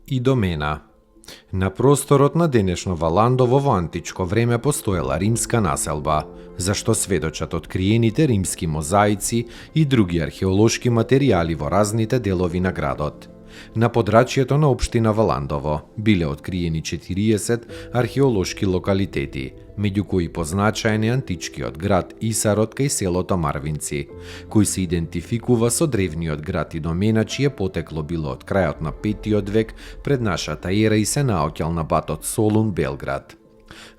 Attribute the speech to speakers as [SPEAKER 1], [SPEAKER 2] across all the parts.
[SPEAKER 1] и домена. На просторот на денешно Валандово во античко време постоела римска населба, за што сведочат откриените римски мозаици и други археолошки материјали во разните делови на градот. На подрачјето на општина Валандово биле откриени 40 археолошки локалитети, меѓу кои позначаен е античкиот град Исарот кај селото Марвинци, кој се идентификува со древниот град и домена чие потекло било од крајот на 5 век пред нашата ера и се наоѓал на батот Солун-Белград.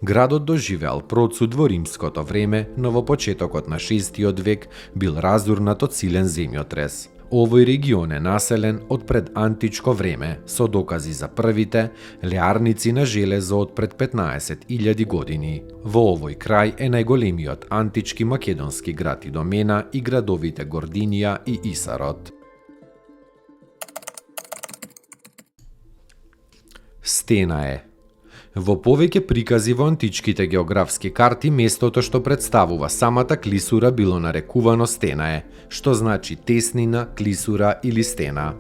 [SPEAKER 1] Градот доживеал процуд во римското време, но во почетокот на 6 век бил разурнат од силен земјотрес. Овој регион е населен од пред античко време, со докази за првите леарници на железо од пред 15.000 години. Во овој крај е најголемиот антички македонски град и домена и градовите Гординија и Исарот. Стена е. Во повеќе прикази во античките географски карти, местото што представува самата клисура било нарекувано стена е, што значи теснина, клисура или стена.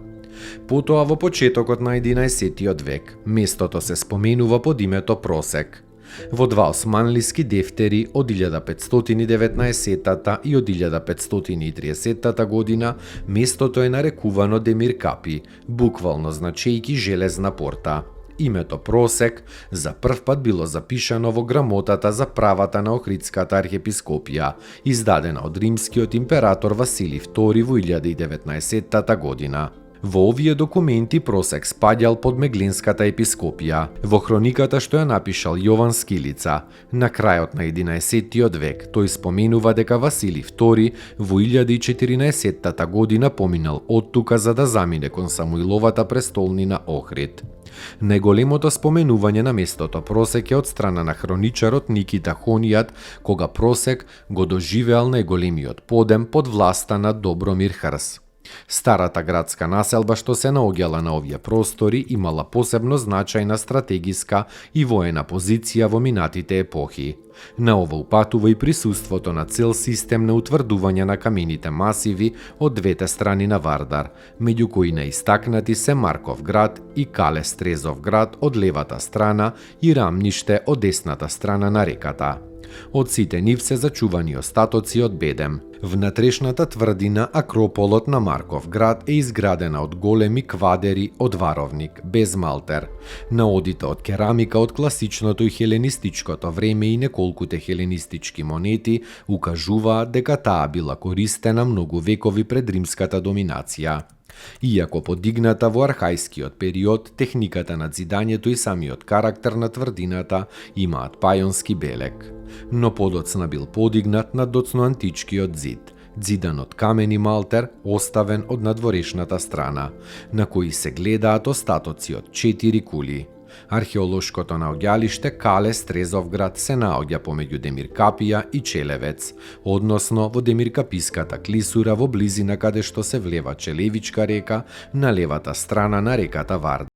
[SPEAKER 1] Потоа во почетокот на 11 век, местото се споменува под името Просек. Во два османлиски дефтери од 1519 и од 1530 година, местото е нарекувано Демиркапи, буквално значејки железна порта. Името Просек за прв пат било запишано во грамотата за правата на Охридската архиепископија, издадена од римскиот император Василий II во 1019 година. Во овие документи Просек спаѓал под Меглинската епископија, во хрониката што ја напишал Јован Скилица. На крајот на 11 век тој споменува дека Василий II во 1014 година поминал оттука за да замине кон Самуиловата престолнина Охрид. Најголемото споменување на местото Просек е од страна на хроничарот Никита Хонијат, кога Просек го доживеал најголемиот подем под власта на Добромир Хрс. Старата градска населба што се наоѓала на овие простори имала посебно значајна стратегиска и воена позиција во минатите епохи. На ова упатува и присуството на цел систем на утврдување на камените масиви од двете страни на Вардар, меѓу кои наистакнати се Марков град и Калестрезов град од левата страна и Рамниште од десната страна на реката. Од сите нив се зачувани остатоци од бедем. Внатрешната тврдина Акрополот на Марков град е изградена од големи квадери од варовник, без малтер. Наодите од керамика од класичното и хеленистичкото време и неколкуте хеленистички монети укажуваат дека таа била користена многу векови пред римската доминација. Иако подигната во архајскиот период, техниката на зидањето и самиот карактер на тврдината имаат пајонски белег. Но подоцна бил подигнат на доцно античкиот зид, зидан од камен и малтер, оставен од надворешната страна, на кои се гледаат остатоци од 4 кули. Археолошкото наоѓалиште Калестрезов град се наоѓа помеѓу Демиркапија и Челевец, односно во Демиркаписката клисура во близина каде што се влева Челевичка река на левата страна на реката Вардар.